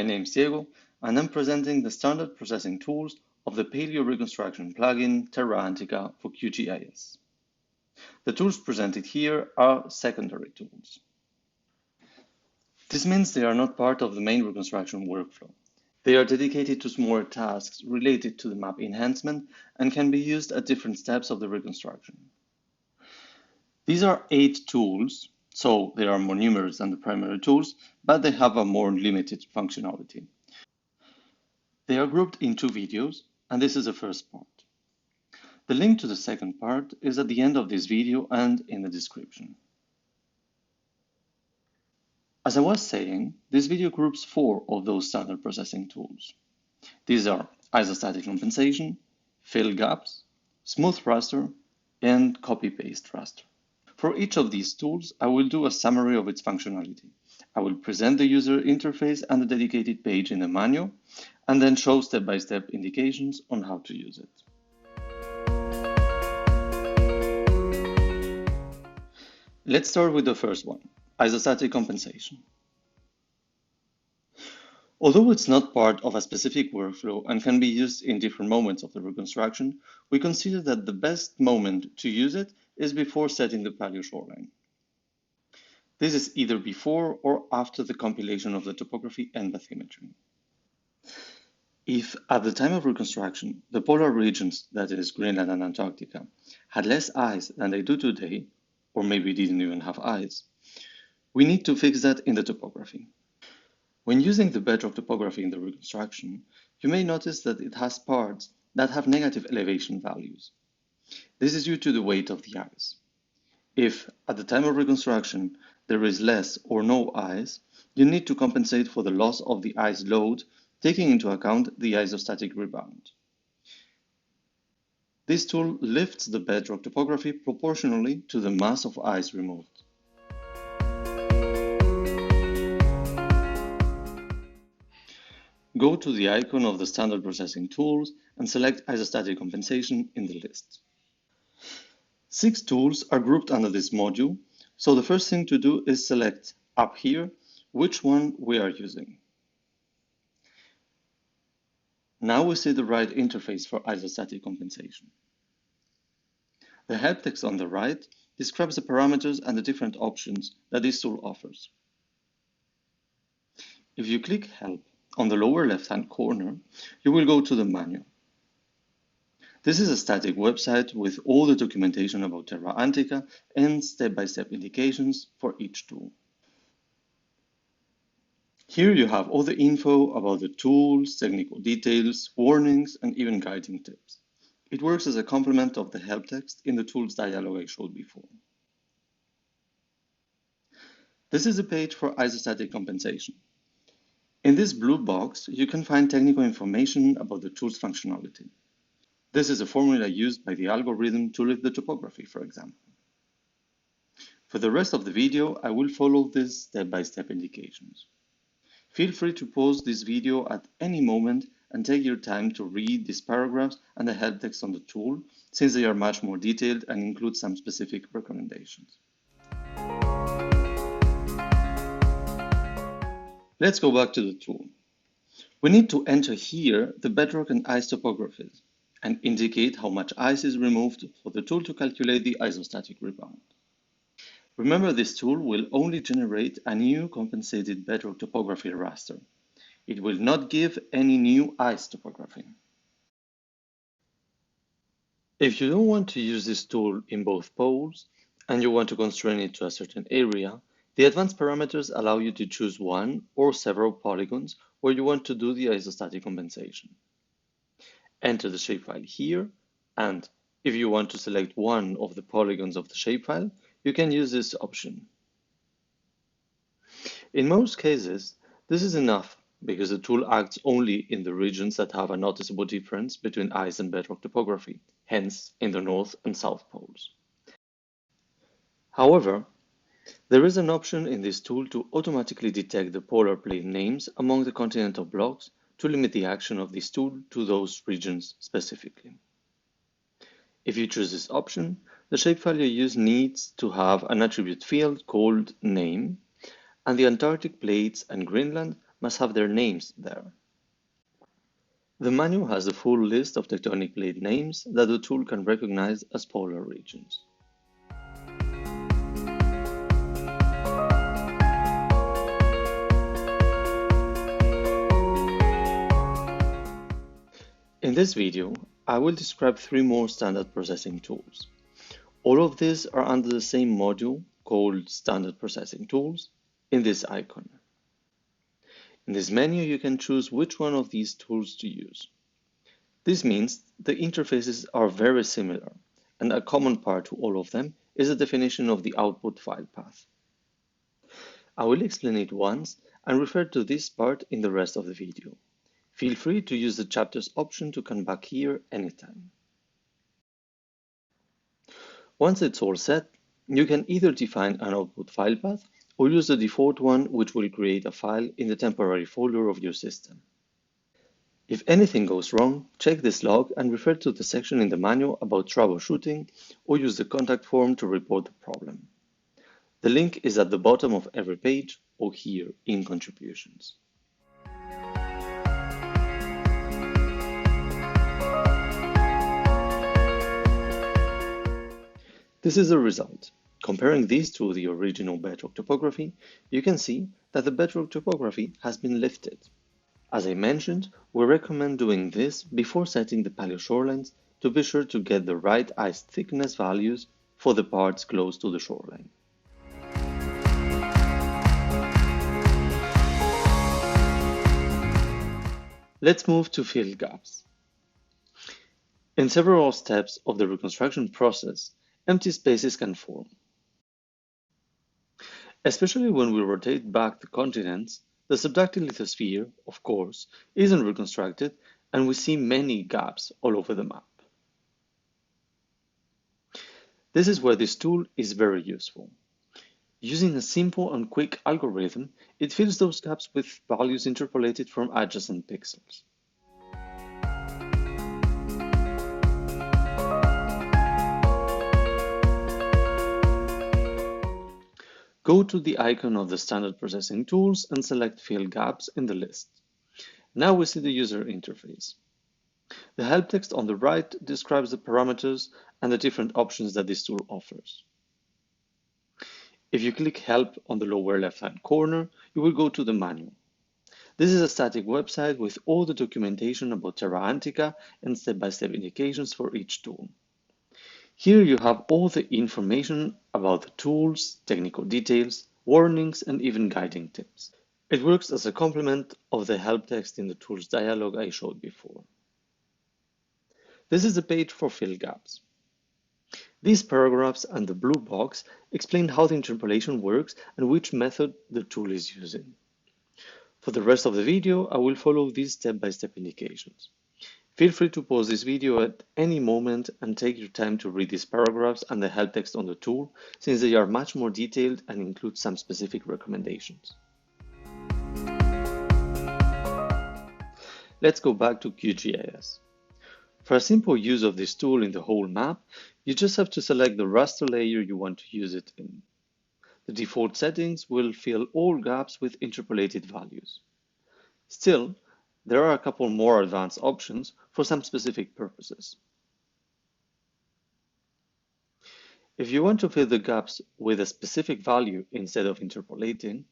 my name is Diego, and I'm presenting the standard processing tools of the paleoreconstruction plugin Terra Antiqua for QGIS. The tools presented here are secondary tools. This means they are not part of the main reconstruction workflow. They are dedicated to smaller tasks related to the map enhancement and can be used at different steps of the reconstruction. These are 8 tools, so they are more numerous than the primary tools, but they have a more limited functionality. They are grouped in 2 videos, and this is the first part. The link to the second part is at the end of this video and in the description. As I was saying, this video groups 4 of those standard processing tools. These are Isostatic Compensation, Fill Gaps, Smooth Raster, and Copy-Paste Raster. For each of these tools, I will do a summary of its functionality. I will present the user interface and the dedicated page in the manual, and then show step-by-step indications on how to use it. Let's start with the first one, Isostatic Compensation. Although it's not part of a specific workflow and can be used in different moments of the reconstruction, we consider that the best moment to use it is before setting the paleo shoreline. This is either before or after the compilation of the topography and bathymetry. If at the time of reconstruction, the polar regions, that is Greenland and Antarctica, had less ice than they do today, or maybe didn't even have ice, we need to fix that in the topography. When using the bedrock topography in the reconstruction, you may notice that it has parts that have negative elevation values. This is due to the weight of the ice. If, at the time of reconstruction, there is less or no ice, you need to compensate for the loss of the ice load, taking into account the isostatic rebound. This tool lifts the bedrock topography proportionally to the mass of ice removed. Go to the icon of the standard processing tools and select Isostatic Compensation in the list. 6 tools are grouped under this module, so the first thing to do is select up here which one we are using. Now we see the right interface for Isostatic Compensation. The help text on the right describes the parameters and the different options that this tool offers. If you click Help on the lower left-hand corner, you will go to the manual. This is a static website with all the documentation about Terra Antiqua and step-by-step indications for each tool. Here you have all the info about the tools, technical details, warnings, and even guiding tips. It works as a complement of the help text in the tools dialog I showed before. This is a page for Isostatic Compensation. In this blue box, you can find technical information about the tool's functionality. This is a formula used by the algorithm to lift the topography, for example. For the rest of the video, I will follow these step-by-step indications. Feel free to pause this video at any moment and take your time to read these paragraphs and the help text on the tool, since they are much more detailed and include some specific recommendations. Let's go back to the tool. We need to enter here the bedrock and ice topographies and indicate how much ice is removed for the tool to calculate the isostatic rebound. Remember, this tool will only generate a new compensated bedrock topography raster. It will not give any new ice topography. If you don't want to use this tool in both poles and you want to constrain it to a certain area, the advanced parameters allow you to choose one or several polygons where you want to do the isostatic compensation. Enter the shapefile here, and if you want to select one of the polygons of the shapefile, you can use this option. In most cases, this is enough because the tool acts only in the regions that have a noticeable difference between ice and bedrock topography, hence in the north and south poles. However, there is an option in this tool to automatically detect the polar plate names among the continental blocks to limit the action of this tool to those regions specifically. If you choose this option, the shapefile you use needs to have an attribute field called name, and the Antarctic plates and Greenland must have their names there. The manual has a full list of tectonic plate names that the tool can recognize as polar regions. In this video, I will describe 3 more standard processing tools. All of these are under the same module called Standard Processing Tools in this icon. In this menu, you can choose which one of these tools to use. This means the interfaces are very similar, and a common part to all of them is the definition of the output file path. I will explain it once and refer to this part in the rest of the video. Feel free to use the chapters option to come back here anytime. Once it's all set, you can either define an output file path or use the default one, which will create a file in the temporary folder of your system. If anything goes wrong, check this log and refer to the section in the manual about troubleshooting or use the contact form to report the problem. The link is at the bottom of every page or here in contributions. This is the result. Comparing these to the original bedrock topography, you can see that the bedrock topography has been lifted. As I mentioned, we recommend doing this before setting the paleo shorelines to be sure to get the right ice thickness values for the parts close to the shoreline. Let's move to fill gaps. In several steps of the reconstruction process, empty spaces can form. Especially when we rotate back the continents, the subducted lithosphere, of course, isn't reconstructed and we see many gaps all over the map. This is where this tool is very useful. Using a simple and quick algorithm, it fills those gaps with values interpolated from adjacent pixels. Go to the icon of the Standard Processing Tools and select Fill Gaps in the list. Now we see the user interface. The help text on the right describes the parameters and the different options that this tool offers. If you click Help on the lower left-hand corner, you will go to the manual. This is a static website with all the documentation about Terra Antiqua and step-by-step indications for each tool. Here you have all the information about the tools, technical details, warnings, and even guiding tips. It works as a complement of the help text in the tools dialog I showed before. This is the page for fill gaps. These paragraphs and the blue box explain how the interpolation works and which method the tool is using. For the rest of the video, I will follow these step-by-step indications. Feel free to pause this video at any moment and take your time to read these paragraphs and the help text on the tool, since they are much more detailed and include some specific recommendations. Let's go back to QGIS. For a simple use of this tool in the whole map, you just have to select the raster layer you want to use it in. The default settings will fill all gaps with interpolated values. Still, there are a couple more advanced options for some specific purposes. If you want to fill the gaps with a specific value instead of interpolating,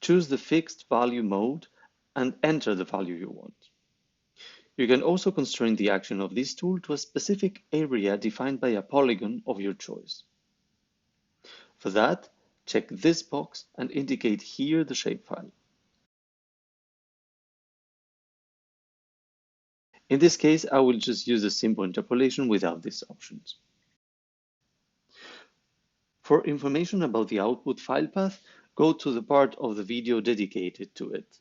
choose the fixed value mode and enter the value you want. You can also constrain the action of this tool to a specific area defined by a polygon of your choice. For that, check this box and indicate here the shapefile. In this case, I will just use a simple interpolation without these options. For information about the output file path, go to the part of the video dedicated to it.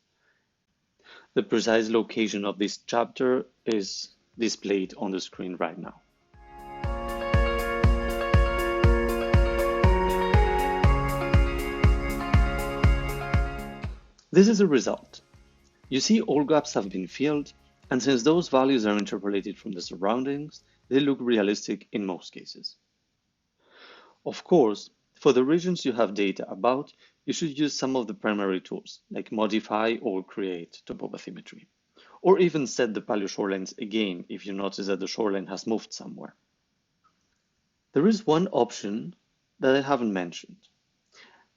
The precise location of this chapter is displayed on the screen right now. This is the result. You see all gaps have been filled, and since those values are interpolated from the surroundings, they look realistic in most cases. Of course, for the regions you have data about, you should use some of the primary tools, like modify or create topobathymetry, or even set the paleo shorelines again if you notice that the shoreline has moved somewhere. There is one option that I haven't mentioned.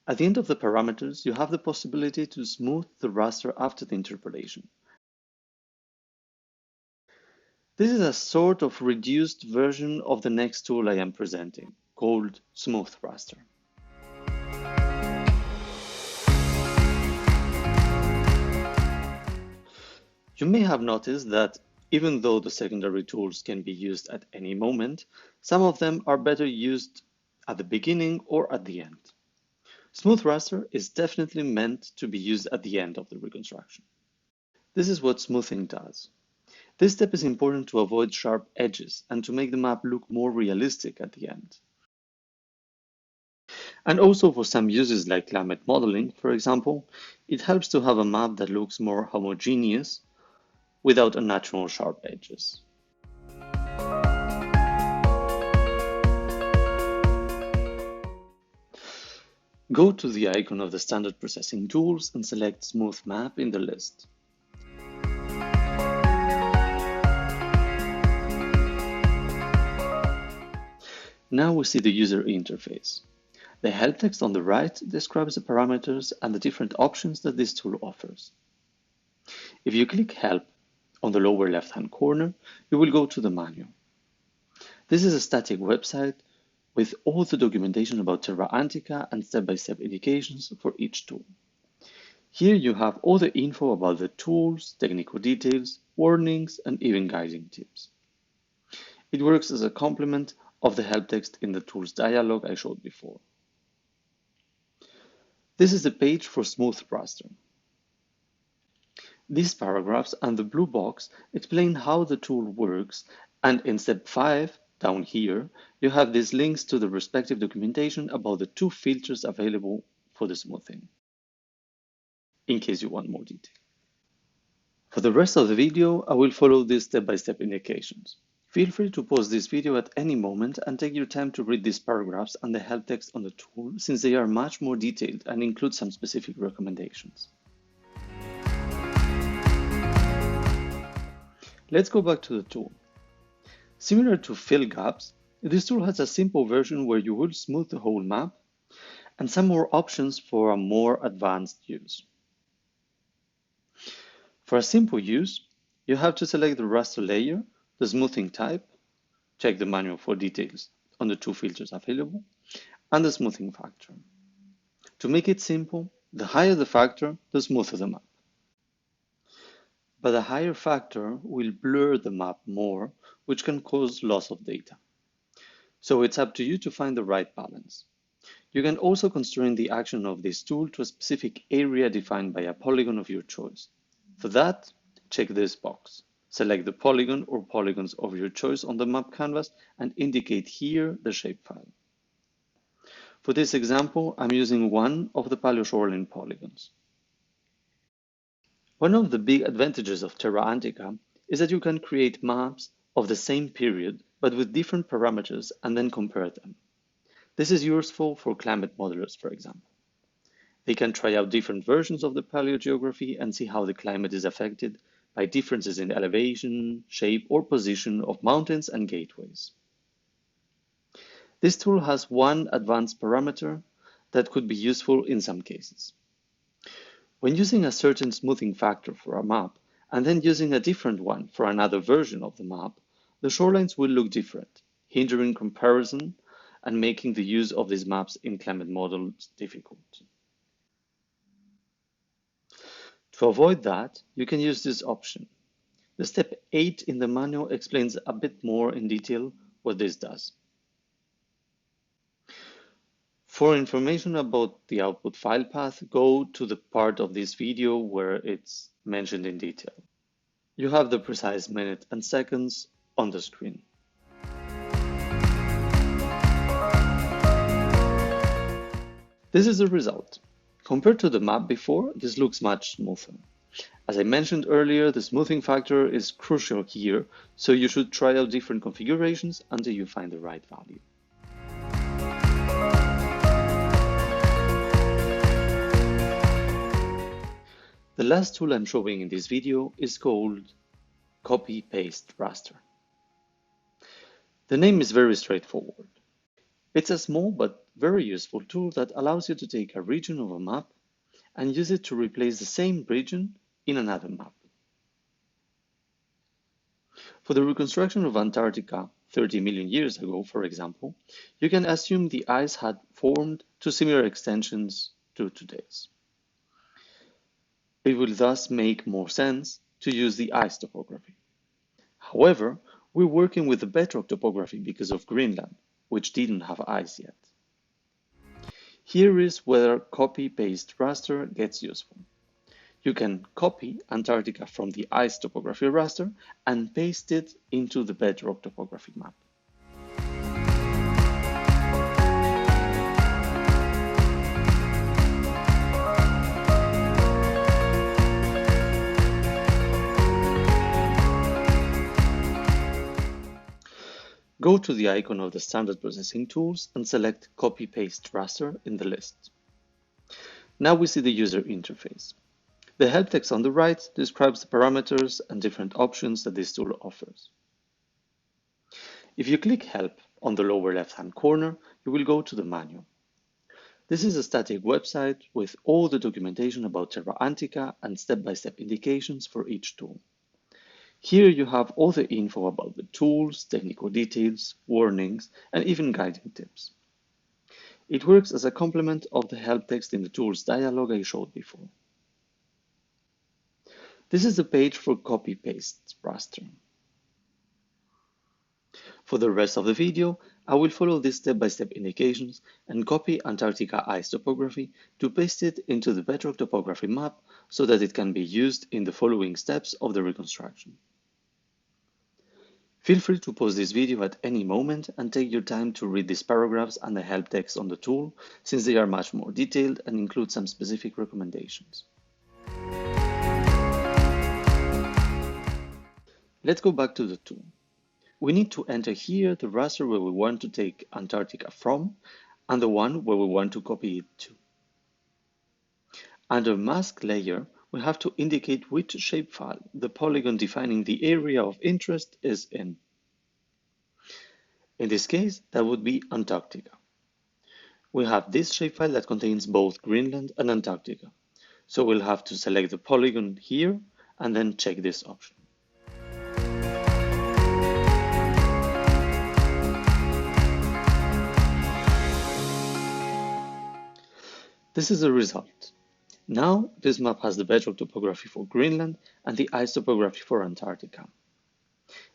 At the end of the parameters, you have the possibility to smooth the raster after the interpolation. This is a sort of reduced version of the next tool I am presenting, called Smooth Raster. You may have noticed that even though the secondary tools can be used at any moment, some of them are better used at the beginning or at the end. Smooth Raster is definitely meant to be used at the end of the reconstruction. This is what smoothing does. This step is important to avoid sharp edges and to make the map look more realistic at the end. And also for some uses like climate modeling, for example, it helps to have a map that looks more homogeneous without unnatural sharp edges. Go to the icon of the standard processing tools and select Smooth Map in the list. Now we see the user interface. The help text on the right describes the parameters and the different options that this tool offers. If you click Help on the lower left-hand corner, you will go to the manual. This is a static website with all the documentation about Terra Antiqua and step-by-step indications for each tool. Here you have all the info about the tools, technical details, warnings, and even guiding tips. It works as a complement of the help text in the tools dialog I showed before. This is the page for Smooth Raster. These paragraphs and the blue box explain how the tool works, and in step 5, down here, you have these links to the respective documentation about the 2 filters available for the smoothing, in case you want more detail. For the rest of the video, I will follow these step-by-step indications. Feel free to pause this video at any moment and take your time to read these paragraphs and the help text on the tool, since they are much more detailed and include some specific recommendations. Let's go back to the tool. Similar to fill gaps, this tool has a simple version where you will smooth the whole map and some more options for a more advanced use. For a simple use, you have to select the raster layer, the smoothing type, check the manual for details on the 2 filters available, and the smoothing factor. To make it simple, the higher the factor, the smoother the map. But a higher factor will blur the map more, which can cause loss of data. So it's up to you to find the right balance. You can also constrain the action of this tool to a specific area defined by a polygon of your choice. For that, check this box. Select the polygon or polygons of your choice on the map canvas and indicate here the shapefile. For this example, I'm using one of the paleoshoreline polygons. One of the big advantages of Terra Antiqua is that you can create maps of the same period but with different parameters and then compare them. This is useful for climate modelers, for example. They can try out different versions of the paleogeography and see how the climate is affected by differences in elevation, shape, or position of mountains and gateways. This tool has one advanced parameter that could be useful in some cases. When using a certain smoothing factor for a map, and then using a different one for another version of the map, the shorelines will look different, hindering comparison and making the use of these maps in climate models difficult. To avoid that, you can use this option. The step 8 in the manual explains a bit more in detail what this does. For information about the output file path, go to the part of this video where it's mentioned in detail. You have the precise minute and seconds on the screen. This is the result. Compared to the map before, this looks much smoother. As I mentioned earlier, the smoothing factor is crucial here, so you should try out different configurations until you find the right value. The last tool I'm showing in this video is called Copy-Paste Raster. The name is very straightforward. It's a small but very useful tool that allows you to take a region of a map and use it to replace the same region in another map. For the reconstruction of Antarctica 30 million years ago, for example, you can assume the ice had formed to similar extensions to today's. It will thus make more sense to use the ice topography. However, we're working with the bedrock topography because of Greenland, which didn't have ice yet. Here is where copy-paste raster gets useful. You can copy Antarctica from the ice topography raster and paste it into the bedrock topography map. Go to the icon of the standard processing tools and select Copy-Paste Raster in the list. Now we see the user interface. The help text on the right describes the parameters and different options that this tool offers. If you click Help on the lower left-hand corner, you will go to the manual. This is a static website with all the documentation about Terra Antiqua and step-by-step indications for each tool. Here you have all the info about the tools, technical details, warnings, and even guiding tips. It works as a complement of the help text in the tools dialog I showed before. This is the page for copy-paste raster. For the rest of the video, I will follow these step-by-step indications and copy Antarctica ice topography to paste it into the bedrock topography map so that it can be used in the following steps of the reconstruction. Feel free to pause this video at any moment and take your time to read these paragraphs and the help text on the tool, since they are much more detailed and include some specific recommendations. Let's go back to the tool. We need to enter here the raster where we want to take Antarctica from and the one where we want to copy it to. Under Mask Layer, we have to indicate which shapefile the polygon defining the area of interest is in. In this case, that would be Antarctica. We have this shapefile that contains both Greenland and Antarctica, so we'll have to select the polygon here and then check this option. This is the result. Now, this map has the bedrock topography for Greenland and the ice topography for Antarctica.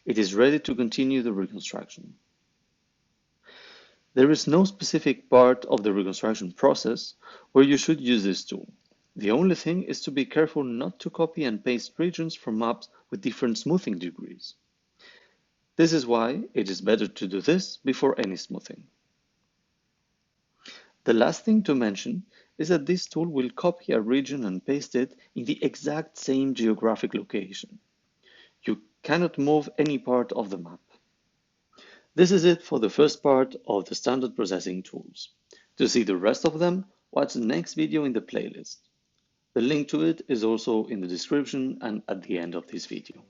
It is ready to continue the reconstruction. There is no specific part of the reconstruction process where you should use this tool. The only thing is to be careful not to copy and paste regions from maps with different smoothing degrees. This is why it is better to do this before any smoothing. The last thing to mention is that this tool will copy a region and paste it in the exact same geographic location. You cannot move any part of the map. This is it for the first part of the standard processing tools. To see the rest of them, watch the next video in the playlist. The link to it is also in the description and at the end of this video.